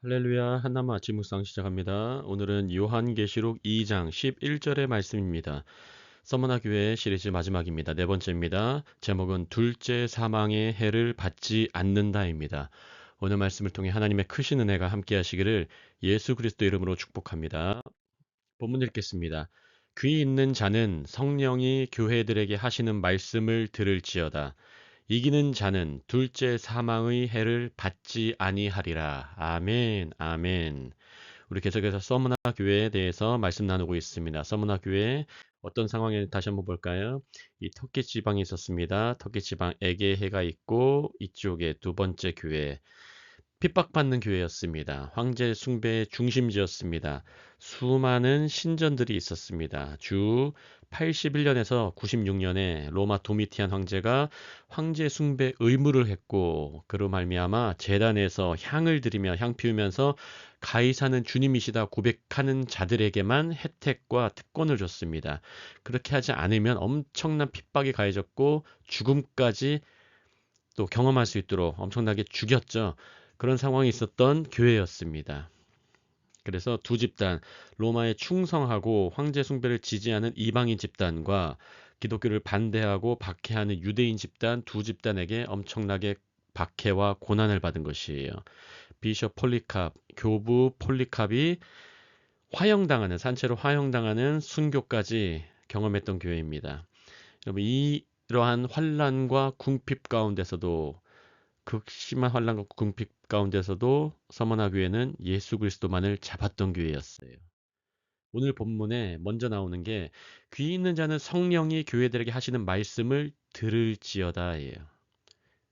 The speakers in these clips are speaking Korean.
할렐루야, 한나무 아침 묵상 시작합니다. 오늘은 요한계시록 2장 11절의 말씀입니다. 서머나 교회 시리즈 마지막입니다. 네 번째입니다. 제목은 둘째 사망의 해를 받지 않는다입니다. 오늘 말씀을 통해 하나님의 크신 은혜가 함께 하시기를 예수 그리스도 이름으로 축복합니다. 본문 읽겠습니다. 귀 있는 자는 성령이 교회들에게 하시는 말씀을 들을지어다. 이기는 자는 둘째 사망의 해를 받지 아니하리라. 아멘, 아멘. 우리 계속해서 서머나 교회에 대해서 말씀 나누고 있습니다. 서머나 교회 어떤 상황에 다시 한번 볼까요? 이 터키 지방에 있었습니다. 터키 지방 에게해가 있고 이쪽에 두 번째 교회 핍박받는 교회였습니다. 황제 숭배의 중심지였습니다. 수많은 신전들이 있었습니다. 주 81년에서 96년에 로마 도미티안 황제가 황제 숭배 의무를 했고 그로 말미암아 제단에서 향을 드리며 향 피우면서 가이사는 주님이시다 고백하는 자들에게만 혜택과 특권을 줬습니다. 그렇게 하지 않으면 엄청난 핍박이 가해졌고 죽음까지 또 경험할 수 있도록 엄청나게 죽였죠. 그런 상황이 있었던 교회였습니다. 그래서 두 집단, 로마에 충성하고 황제 숭배를 지지하는 이방인 집단과 기독교를 반대하고 박해하는 유대인 집단 두 집단에게 엄청나게 박해와 고난을 받은 것이에요. 비숍 폴리캅, 교부 폴리캅이 화형당하는, 산채로 화형당하는 순교까지 경험했던 교회입니다. 여러분, 이러한 환란과 궁핍 가운데서도 극심한 환란과 궁핍 가운데서도 서머나 교회는 예수 그리스도만을 잡았던 교회였어요. 오늘 본문에 먼저 나오는 게 귀 있는 자는 성령이 교회들에게 하시는 말씀을 들을지어다예요.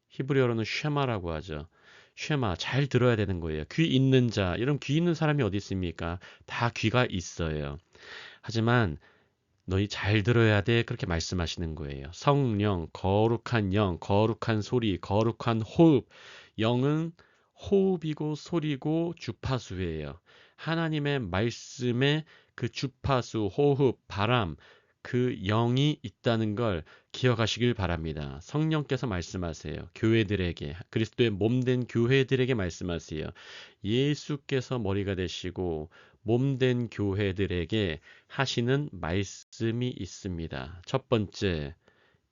히브리어로는 쉐마라고 하죠. 쉐마, 잘 들어야 되는 거예요. 귀 있는 자, 이런 귀 있는 사람이 어디 있습니까? 다 귀가 있어요. 하지만 너희 잘 들어야 돼. 그렇게 말씀하시는 거예요. 성령, 거룩한 영, 거룩한 소리, 거룩한 호흡. 영은 호흡이고 소리고 주파수예요. 하나님의 말씀에 그 주파수, 호흡, 바람, 그 영이 있다는 걸 기억하시길 바랍니다. 성령께서 말씀하세요. 교회들에게, 그리스도의 몸된 교회들에게 말씀하세요. 예수께서 머리가 되시고 몸된 교회들에게 하시는 말씀이 있습니다. 첫 번째,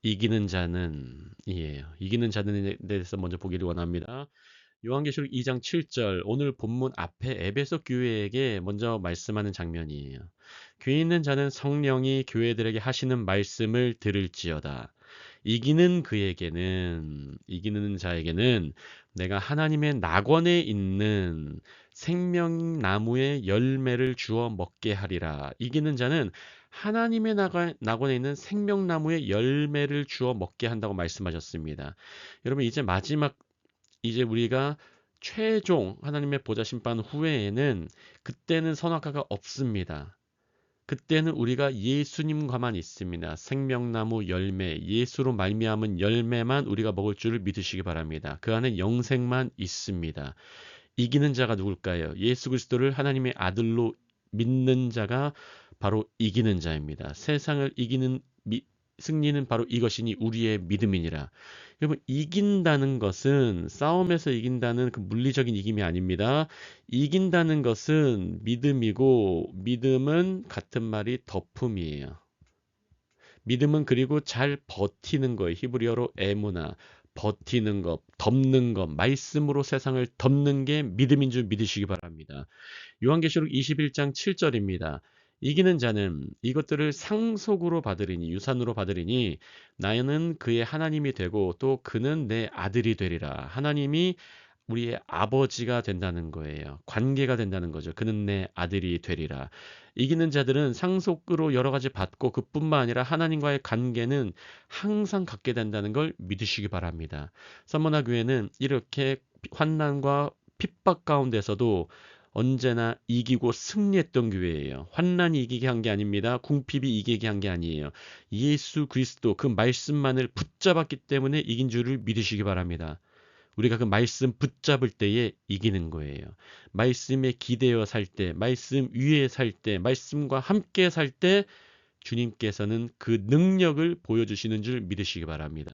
이기는 자는 이에요. 이기는 자는에 대해서 먼저 보기를 원합니다. 요한계시록 2장 7절, 오늘 본문 앞에 에베소 교회에게 먼저 말씀하는 장면이에요. 귀 있는 자는 성령이 교회들에게 하시는 말씀을 들을지어다. 이기는 자에게는 내가 하나님의 낙원에 있는 생명나무의 열매를 주어 먹게 하리라. 이기는 자는 하나님의 낙원에 있는 생명나무의 열매를 주어 먹게 한다고 말씀하셨습니다. 여러분, 이제 우리가 최종 하나님의 보좌 심판 후에는 그때는 선악과가 없습니다. 그때는 우리가 예수님과만 있습니다. 생명나무 열매, 예수로 말미암은 열매만 우리가 먹을 줄을 믿으시기 바랍니다. 그 안에 영생만 있습니다. 이기는 자가 누굴까요? 예수 그리스도를 하나님의 아들로 믿는 자가 바로 이기는 자입니다. 세상을 이기는 승리는 바로 이것이니 우리의 믿음이니라. 여러분, 이긴다는 것은 싸움에서 이긴다는 그 물리적인 이김이 아닙니다. 이긴다는 것은 믿음이고 믿음은 같은 말이 덮음이에요. 믿음은 그리고 잘 버티는 거예요. 히브리어로 에무나. 버티는 것, 덮는 것, 말씀으로 세상을 덮는 게 믿음인 줄 믿으시기 바랍니다. 요한계시록 21장 7절입니다. 이기는 자는 이것들을 상속으로 받으리니 유산으로 받으리니 나는 그의 하나님이 되고 또 그는 내 아들이 되리라. 하나님이 우리의 아버지가 된다는 거예요. 관계가 된다는 거죠. 그는 내 아들이 되리라. 이기는 자들은 상속으로 여러 가지 받고 그뿐만 아니라 하나님과의 관계는 항상 갖게 된다는 걸 믿으시기 바랍니다. 서머나 교회는 이렇게 환난과 핍박 가운데서도 언제나 이기고 승리했던 교회예요. 환난이 이기게 한 게 아닙니다. 궁핍이 이기게 한 게 아니에요. 예수 그리스도 그 말씀만을 붙잡았기 때문에 이긴 줄을 믿으시기 바랍니다. 우리가 그 말씀 붙잡을 때에 이기는 거예요. 말씀에 기대어 살 때, 말씀 위에 살 때, 말씀과 함께 살 때 주님께서는 그 능력을 보여주시는 줄 믿으시기 바랍니다.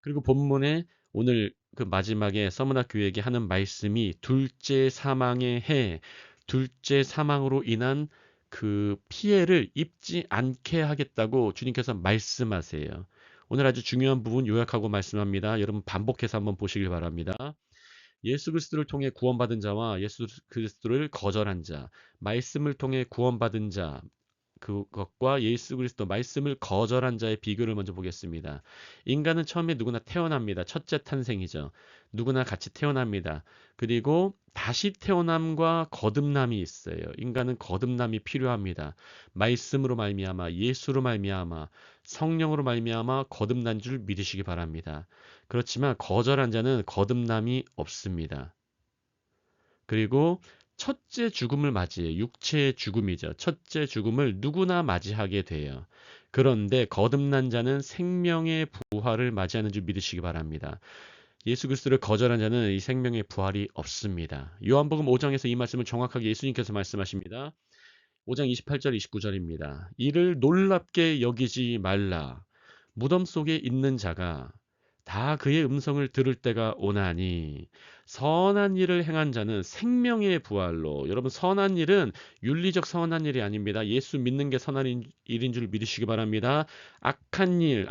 그리고 본문에 오늘 그 마지막에 서머나 교회에게 하는 말씀이 둘째 사망의 해, 둘째 사망으로 인한 그 피해를 입지 않게 하겠다고 주님께서 말씀하세요. 오늘 아주 중요한 부분 요약하고 말씀합니다. 여러분 반복해서 한번 보시길 바랍니다. 예수 그리스도를 통해 구원받은 자와 예수 그리스도를 거절한 자, 말씀을 통해 구원받은 자, 그것과 예수 그리스도 말씀을 거절한 자의 비교를 먼저 보겠습니다. 인간은 처음에 누구나 태어납니다. 첫째 탄생이죠. 누구나 같이 태어납니다. 그리고 다시 태어남과 거듭남이 있어요. 인간은 거듭남이 필요합니다. 말씀으로 말미암아, 예수로 말미암아, 성령으로 말미암아 거듭난 줄 믿으시기 바랍니다. 그렇지만 거절한 자는 거듭남이 없습니다. 그리고 첫째 죽음을 맞이해요. 육체의 죽음이죠. 첫째 죽음을 누구나 맞이하게 돼요. 그런데 거듭난 자는 생명의 부활을 맞이하는 줄 믿으시기 바랍니다. 예수 그리스도를 거절한 자는 이 생명의 부활이 없습니다. 요한복음 5장에서 이 말씀을 정확하게 예수님께서 말씀하십니다. 5장 28절 29절입니다. 이를 놀랍게 여기지 말라. 무덤 속에 있는 자가 다 그의 음성을 들을 때가 오나니 선한 일을 행한 자는 생명의 부활로. 여러분 선한 일은 윤리적 선한 일이 아닙니다. 예수 믿는 게 선한 일인 줄 믿으시기 바랍니다. 악한 일,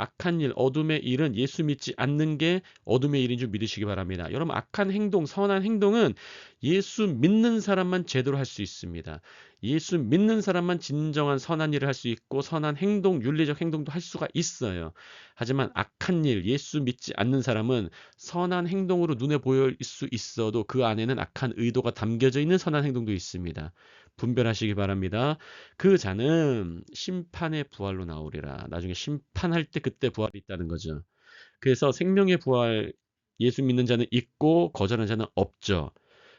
어둠의 일은 예수 믿지 않는 게 어둠의 일인 줄 믿으시기 바랍니다. 여러분 악한 행동, 선한 행동은 예수 믿는 사람만 제대로 할 수 있습니다. 예수 믿는 사람만 진정한 선한 일을 할 수 있고 선한 행동, 윤리적 행동도 할 수가 있어요. 하지만 악한 일, 예수 믿지 않는 사람은 선한 행동으로 눈에 보일 수 있어도 그 안에는 악한 의도가 담겨져 있는 선한 행동도 있습니다. 분별하시기 바랍니다. 그 자는 심판의 부활로 나오리라. 나중에 심판할 때 그때 부활이 있다는 거죠. 그래서 생명의 부활, 예수 믿는 자는 있고 거절하는 자는 없죠.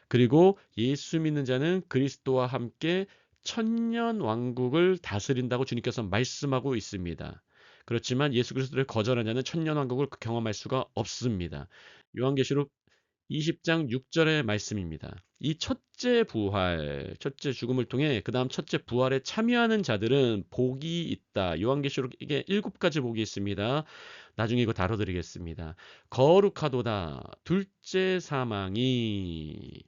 그리고 예수 믿는 자는 그리스도와 함께 천년 왕국을 다스린다고 주님께서 말씀하고 있습니다. 그렇지만 예수 그리스도를 거절한 자는 천년 왕국을 경험할 수가 없습니다. 요한계시록 20장 6절의 말씀입니다. 이 첫째 부활, 첫째 죽음을 통해 그 다음 첫째 부활에 참여하는 자들은 복이 있다. 요한계시록에 7가지 복이 있습니다. 나중에 이거 다뤄드리겠습니다. 거룩하도다. 둘째 사망이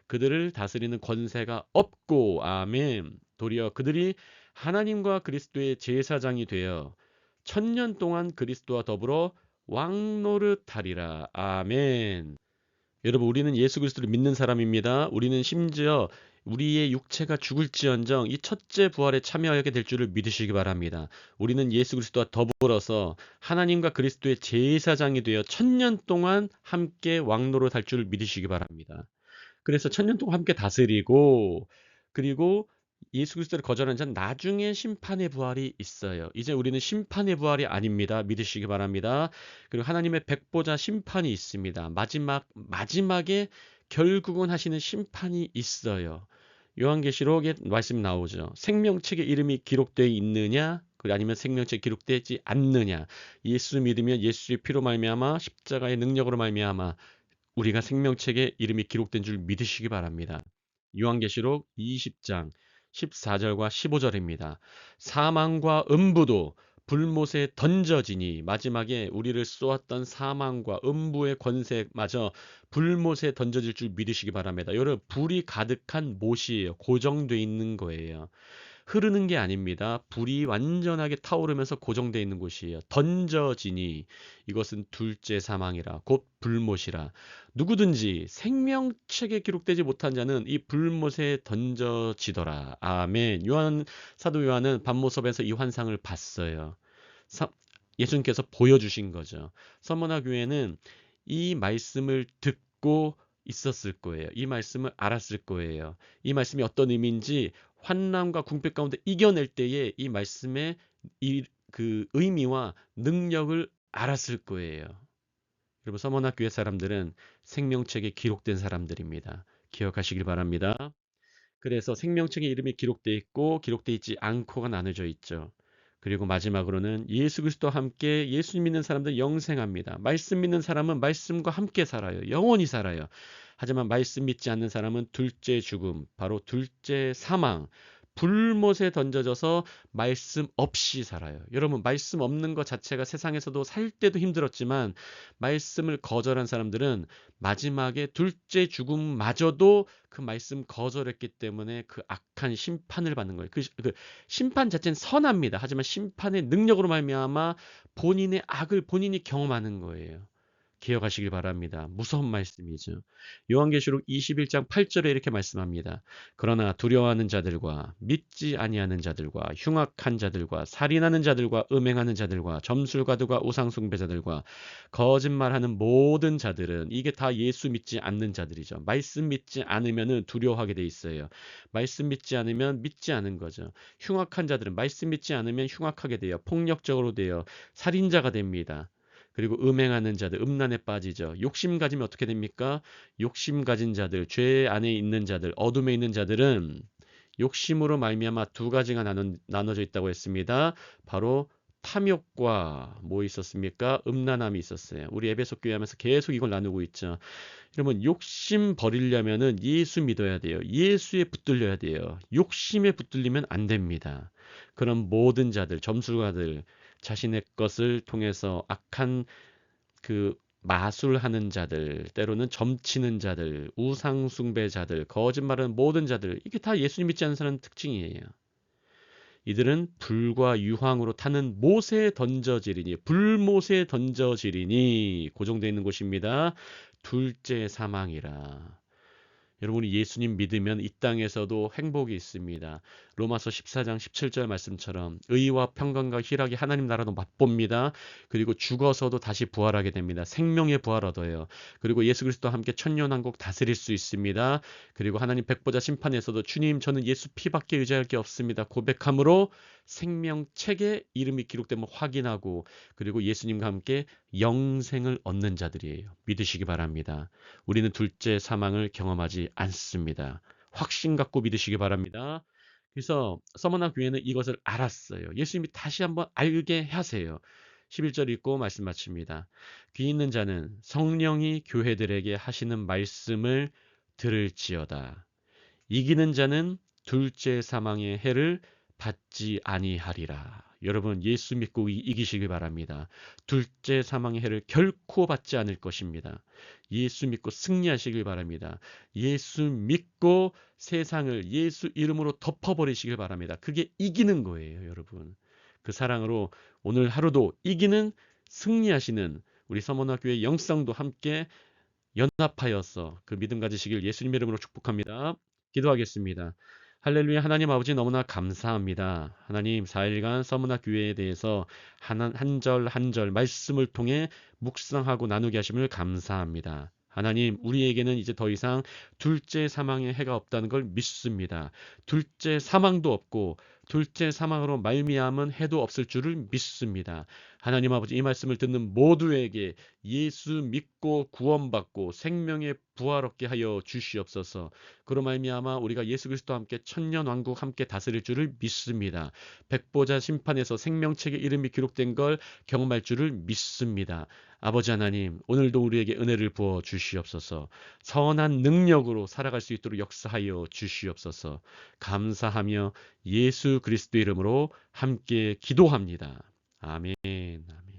그들을 다스리는 권세가 없고, 아멘. 도리어 그들이 하나님과 그리스도의 제사장이 되어 천년 동안 그리스도와 더불어 왕노릇하리라. 아멘. 여러분 우리는 예수 그리스도를 믿는 사람입니다. 우리는 심지어 우리의 육체가 죽을지언정 이 첫째 부활에 참여하게 될 줄을 믿으시기 바랍니다. 우리는 예수 그리스도와 더불어서 하나님과 그리스도의 제사장이 되어 천년 동안 함께 왕노릇 할 줄을 믿으시기 바랍니다. 그래서 천년 동안 함께 다스리고 그리고 예수 그리스도를 거절한 자는 나중에 심판의 부활이 있어요. 이제 우리는 심판의 부활이 아닙니다. 믿으시기 바랍니다. 그리고 하나님의 백보자 심판이 있습니다. 마지막에 결국은 하시는 심판이 있어요. 요한계시록에 말씀 나오죠. 생명책에 이름이 기록되어 있느냐? 아니면 생명책에 기록되지 않느냐? 예수 믿으면 예수의 피로 말미암아 십자가의 능력으로 말미암아 우리가 생명책에 이름이 기록된 줄 믿으시기 바랍니다. 요한계시록 20장 14절과 15절입니다. 사망과 음부도 불못에 던져지니 마지막에 우리를 쏘았던 사망과 음부의 권세마저 불못에 던져질 줄 믿으시기 바랍니다. 여러분 불이 가득한 못이에요. 고정되어 있는 거예요. 흐르는 게 아닙니다. 불이 완전하게 타오르면서 고정되어 있는 곳이에요. 던져지니 이것은 둘째 사망이라 곧 불못이라. 누구든지 생명책에 기록되지 못한 자는 이 불못에 던져지더라. 아멘. 사도 요한은 밤모섭에서 이 환상을 봤어요. 예수님께서 보여주신 거죠. 서머나 교회는 이 말씀을 듣고 있었을 거예요. 이 말씀을 알았을 거예요. 이 말씀이 어떤 의미인지 환난과 궁핍 가운데 이겨낼 때에 이 말씀의 그 의미와 능력을 알았을 거예요. 여러분 서머나 교회 사람들은 생명책에 기록된 사람들입니다. 기억하시길 바랍니다. 그래서 생명책에 이름이 기록되어 있고 기록되어 있지 않고가 나눠져 있죠. 그리고 마지막으로는 예수 그리스도와 함께 예수 믿는 사람들은 영생합니다. 말씀 믿는 사람은 말씀과 함께 살아요. 영원히 살아요. 하지만 말씀 믿지 않는 사람은 둘째 죽음, 바로 둘째 사망, 불못에 던져져서 말씀 없이 살아요. 여러분, 말씀 없는 것 자체가 세상에서도 살 때도 힘들었지만 말씀을 거절한 사람들은 마지막에 둘째 죽음마저도 그 말씀 거절했기 때문에 그 악한 심판을 받는 거예요. 그 심판 자체는 선합니다. 하지만 심판의 능력으로 말미암아 본인의 악을 본인이 경험하는 거예요. 기억하시길 바랍니다. 무서운 말씀이죠. 요한계시록 21장 8절에 이렇게 말씀합니다. 그러나 두려워하는 자들과 믿지 아니하는 자들과 흉악한 자들과 살인하는 자들과 음행하는 자들과 점술가들과 우상숭배자들과 거짓말하는 모든 자들은, 이게 다 예수 믿지 않는 자들이죠. 말씀 믿지 않으면 두려워하게 돼 있어요. 말씀 믿지 않으면 믿지 않은 거죠. 흉악한 자들은 말씀 믿지 않으면 흉악하게 돼요. 폭력적으로 돼요. 살인자가 됩니다. 그리고 음행하는 자들, 음란에 빠지죠. 욕심 가지면 어떻게 됩니까? 욕심 가진 자들, 죄 안에 있는 자들, 어둠에 있는 자들은 욕심으로 말미암아 두 가지가 나눠져 있다고 했습니다. 바로 탐욕과 뭐 있었습니까? 음란함이 있었어요. 우리 에베소 교회 하면서 계속 이걸 나누고 있죠. 여러분, 욕심 버리려면은 예수 믿어야 돼요. 예수에 붙들려야 돼요. 욕심에 붙들리면 안 됩니다. 그런 모든 자들, 점술가들, 자신의 것을 통해서 악한 그 마술하는 자들, 때로는 점치는 자들, 우상숭배자들, 거짓말하는 모든 자들, 이게 다 예수님 믿지 않는 사람의 특징이에요. 이들은 불과 유황으로 타는 못에 던져지리니, 불못에 던져지리니, 고정되어 있는 곳입니다. 둘째 사망이라. 여러분이 예수님 믿으면 이 땅에서도 행복이 있습니다. 로마서 14장 17절 말씀처럼 의와 평강과 희락이 하나님 나라도 맛봅니다. 그리고 죽어서도 다시 부활하게 됩니다. 생명의 부활 얻어요. 그리고 예수 그리스도와 함께 천년왕국 다스릴 수 있습니다. 그리고 하나님 백보자 심판에서도 주님, 저는 예수 피밖에 의지할 게 없습니다 고백함으로 생명책에 이름이 기록되면 확인하고, 그리고 예수님과 함께 영생을 얻는 자들이에요. 믿으시기 바랍니다. 우리는 둘째 사망을 경험하지 않습니다. 확신 갖고 믿으시기 바랍니다. 그래서 서머나 교회는 이것을 알았어요. 예수님이 다시 한번 알게 하세요. 11절 읽고 말씀 마칩니다. 귀 있는 자는 성령이 교회들에게 하시는 말씀을 들을지어다. 이기는 자는 둘째 사망의 해를 받지 아니하리라. 여러분, 예수 믿고 이기시기 바랍니다. 둘째 사망의 해를 결코 받지 않을 것입니다. 예수 믿고 승리하시길 바랍니다. 예수 믿고 세상을 예수 이름으로 덮어버리시길 바랍니다. 그게 이기는 거예요, 여러분. 그 사랑으로 오늘 하루도 이기는, 승리하시는 우리 서머나교회 영성도 함께 연합하여서 그 믿음 가지시길 예수님 이름으로 축복합니다. 기도하겠습니다. 할렐루야. 하나님 아버지, 너무나 감사합니다. 하나님, 4일간 서문학 교회에 대해서 한 절 한 절 말씀을 통해 묵상하고 나누게 하심을 감사합니다. 하나님, 우리에게는 이제 더 이상 둘째 사망의 해가 없다는 걸 믿습니다. 둘째 사망도 없고 둘째 사망으로 말미암은 해도 없을 줄을 믿습니다. 하나님 아버지, 이 말씀을 듣는 모두에게 예수 믿고 구원받고 생명의 부활 얻게 하여 주시옵소서. 그로 말미암아 우리가 예수 그리스도와 함께 천년 왕국 함께 다스릴 줄을 믿습니다. 백보자 심판에서 생명책에 이름이 기록된 걸 경험할 줄을 믿습니다. 아버지 하나님, 오늘도 우리에게 은혜를 부어 주시옵소서. 선한 능력으로 살아갈 수 있도록 역사하여 주시옵소서. 감사하며 예수 그리스도 이름으로 함께 기도합니다. 아멘. 아멘.